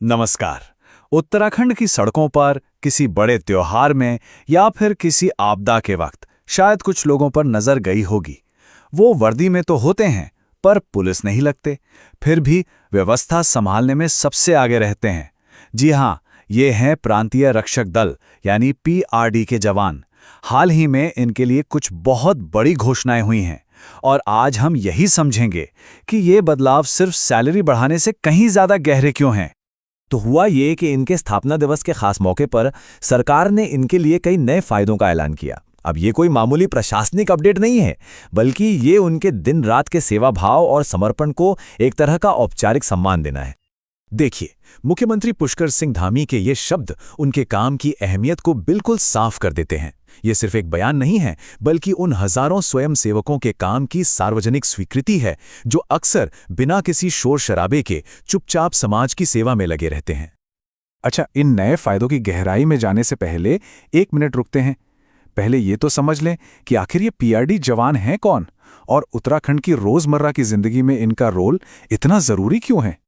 नमस्कार। उत्तराखंड की सड़कों पर किसी बड़े त्योहार में या फिर किसी आपदा के वक्त शायद कुछ लोगों पर नजर गई होगी। वो वर्दी में तो होते हैं पर पुलिस नहीं लगते, फिर भी व्यवस्था संभालने में सबसे आगे रहते हैं। जी हाँ, ये हैं प्रांतीय रक्षक दल यानी पीआरडी के जवान। हाल ही में इनके लिए कुछ बहुत बड़ी घोषणाएं हुई हैं और आज हम यही समझेंगे कि ये बदलाव सिर्फ सैलरी बढ़ाने से कहीं ज्यादा गहरे क्यों हैं। तो हुआ ये कि इनके स्थापना दिवस के खास मौके पर सरकार ने इनके लिए कई नए फायदों का ऐलान किया। अब ये कोई मामूली प्रशासनिक अपडेट नहीं है, बल्कि ये उनके दिन रात के सेवा भाव और समर्पण को एक तरह का औपचारिक सम्मान देना है। देखिए, मुख्यमंत्री पुष्कर सिंह धामी के ये शब्द उनके काम की अहमियत को बिल्कुल साफ कर देते हैं। ये सिर्फ एक बयान नहीं है, बल्कि उन हजारों स्वयंसेवकों के काम की सार्वजनिक स्वीकृति है जो अक्सर बिना किसी शोर शराबे के चुपचाप समाज की सेवा में लगे रहते हैं। अच्छा, इन नए फायदों की गहराई में जाने से पहले 1 मिनट रुकते हैं। पहले ये तो समझ लें कि आखिर ये पीआरडी जवान हैं कौन और उत्तराखंड की रोजमर्रा की जिंदगी में इनका रोल इतना जरूरी क्यों है।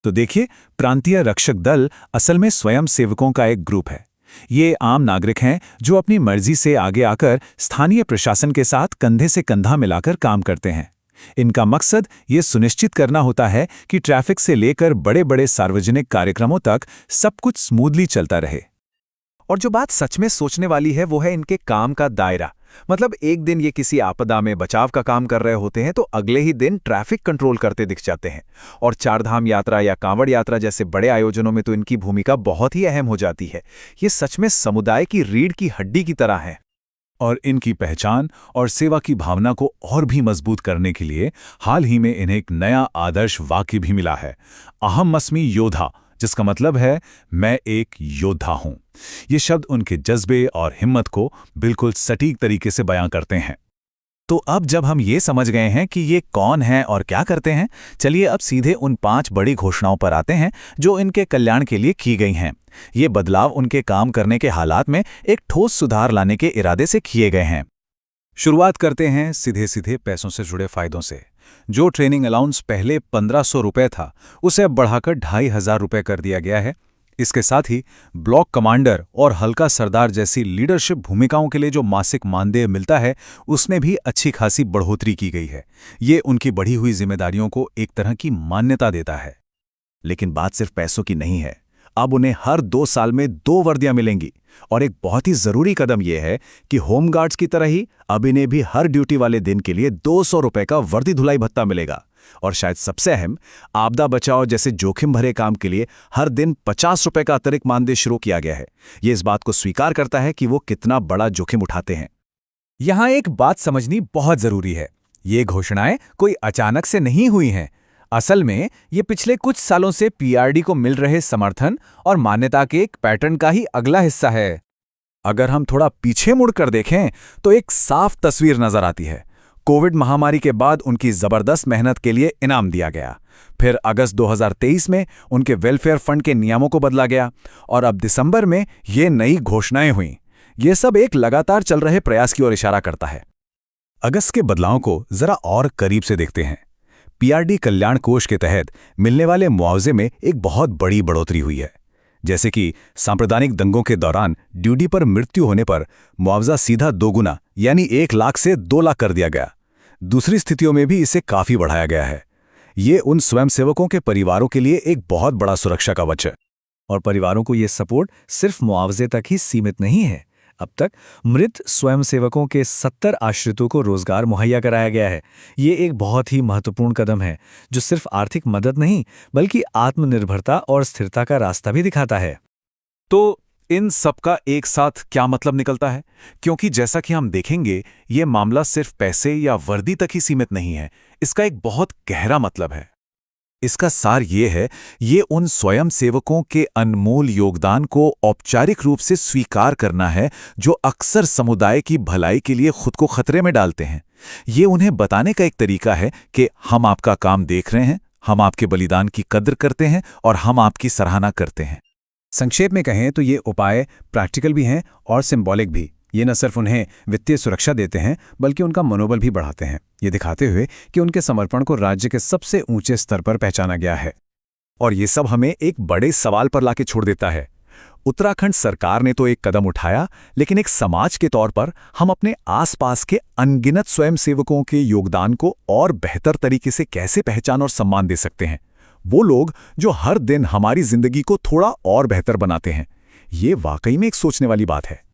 तो देखिए, प्रांतीय रक्षक दल असल में स्वयंसेवकों का एक ग्रुप है। ये आम नागरिक हैं जो अपनी मर्जी से आगे आकर स्थानीय प्रशासन के साथ कंधे से कंधा मिलाकर काम करते हैं। इनका मकसद ये सुनिश्चित करना होता है कि ट्रैफिक से लेकर बड़े बड़े सार्वजनिक कार्यक्रमों तक सब कुछ स्मूथली चलता रहे। और जो बात सच में सोचने वाली है वो है इनके काम का दायरा। मतलब एक दिन ये किसी आपदा में बचाव का काम कर रहे होते हैं तो अगले ही दिन ट्रैफिक कंट्रोल करते दिख जाते हैं। और चारधाम यात्रा या कांवड़ यात्रा जैसे बड़े आयोजनों में तो इनकी भूमिका बहुत ही अहम हो जाती है। ये सच में समुदाय की रीढ़ की हड्डी की तरह है। और इनकी पहचान और सेवा की भावना को और भी मजबूत करने के लिए हाल ही में इन्हें एक नया आदर्श वाक्य भी मिला है, अहमस्मि योद्धा, जिसका मतलब है मैं एक योद्धा हूं। ये शब्द उनके जज्बे और हिम्मत को बिल्कुल सटीक तरीके से बयां करते हैं। तो अब जब हम ये समझ गए हैं कि ये कौन हैं और क्या करते हैं, चलिए अब सीधे उन 5 बड़ी घोषणाओं पर आते हैं जो इनके कल्याण के लिए की गई हैं। ये बदलाव उनके काम करने के हालात में एक ठोस सुधार लाने के इरादे से किए गए हैं। शुरुआत करते हैं सीधे सीधे पैसों से जुड़े फायदों से। जो ट्रेनिंग अलाउंस पहले 1500 रुपये था, उसे अब बढ़ाकर 2500 रुपये कर दिया गया है। इसके साथ ही ब्लॉक कमांडर और हल्का सरदार जैसी लीडरशिप भूमिकाओं के लिए जो मासिक मानदेय मिलता है, उसमें भी अच्छी खासी बढ़ोतरी की गई है। ये उनकी बढ़ी हुई जिम्मेदारियों को एक तरह की मान्यता देता है। लेकिन बात सिर्फ पैसों की नहीं है। अब उन्हें हर 2 साल में 2 वर्दियां मिलेंगी। और एक बहुत ही जरूरी कदम यह है कि होमगार्ड्स की तरह ही अब इन्हें भी हर ड्यूटी वाले दिन के लिए 200 रुपए का वर्दी धुलाई भत्ता मिलेगा। और शायद सबसे अहम, आपदा बचाव जैसे जोखिम भरे काम के लिए हर दिन 50 रुपए का अतिरिक्त मानदेय शुरू किया गया है। ये इस बात को स्वीकार करता है कि वो कितना बड़ा जोखिम उठाते हैं। यहां एक बात समझनी बहुत जरूरी है। ये घोषणाएं कोई अचानक से नहीं हुई हैं। असल में ये पिछले कुछ सालों से पीआरडी को मिल रहे समर्थन और मान्यता के एक पैटर्न का ही अगला हिस्सा है। अगर हम थोड़ा पीछे मुड़कर देखें तो एक साफ तस्वीर नजर आती है। कोविड महामारी के बाद उनकी जबरदस्त मेहनत के लिए इनाम दिया गया। फिर अगस्त 2023 में उनके वेलफेयर फंड के नियमों को बदला गया और अब दिसंबर में ये नई घोषणाएं हुईं। ये सब एक लगातार चल रहे प्रयास की ओर इशारा करता है। अगस्त के बदलावों को जरा और करीब से देखते हैं। पीआरडी कल्याण कोष के तहत मिलने वाले मुआवजे में एक बहुत बड़ी बढ़ोतरी हुई है। जैसे कि सांप्रदायिक दंगों के दौरान ड्यूटी पर मृत्यु होने पर मुआवजा सीधा 2 गुना यानी 1 लाख से 2 लाख कर दिया गया। दूसरी स्थितियों में भी इसे काफी बढ़ाया गया है। ये उन स्वयंसेवकों के परिवारों के लिए एक बहुत बड़ा सुरक्षा कवच है। और परिवारों को ये सपोर्ट सिर्फ मुआवजे तक ही सीमित नहीं है। अब तक मृत स्वयंसेवकों के 70 आश्रितों को रोजगार मुहैया कराया गया है। ये एक बहुत ही महत्वपूर्ण कदम है जो सिर्फ आर्थिक मदद नहीं बल्कि आत्मनिर्भरता और स्थिरता का रास्ता भी दिखाता है। तो इन सबका एक साथ क्या मतलब निकलता है? क्योंकि जैसा कि हम देखेंगे, ये मामला सिर्फ पैसे या वर्दी तक ही सीमित नहीं है। इसका एक बहुत गहरा मतलब है। इसका सार ये है, ये उन स्वयंसेवकों के अनमोल योगदान को औपचारिक रूप से स्वीकार करना है जो अक्सर समुदाय की भलाई के लिए खुद को खतरे में डालते हैं। ये उन्हें बताने का एक तरीका है कि हम आपका काम देख रहे हैं, हम आपके बलिदान की कद्र करते हैं और हम आपकी सराहना करते हैं। संक्षेप में कहें तो ये उपाय प्रैक्टिकल भी हैं और सिंबॉलिक भी। ये न सिर्फ उन्हें वित्तीय सुरक्षा देते हैं बल्कि उनका मनोबल भी बढ़ाते हैं, ये दिखाते हुए कि उनके समर्पण को राज्य के सबसे ऊंचे स्तर पर पहचाना गया है। और ये सब हमें एक बड़े सवाल पर लाके छोड़ देता है। उत्तराखंड सरकार ने तो एक कदम उठाया, लेकिन एक समाज के तौर पर हम अपने आसपास के अनगिनत स्वयंसेवकों के योगदान को और बेहतर तरीके से कैसे पहचान और सम्मान दे सकते हैं? वो लोग जो हर दिन हमारी जिंदगी को थोड़ा और बेहतर बनाते हैं। ये वाकई में एक सोचने वाली बात है।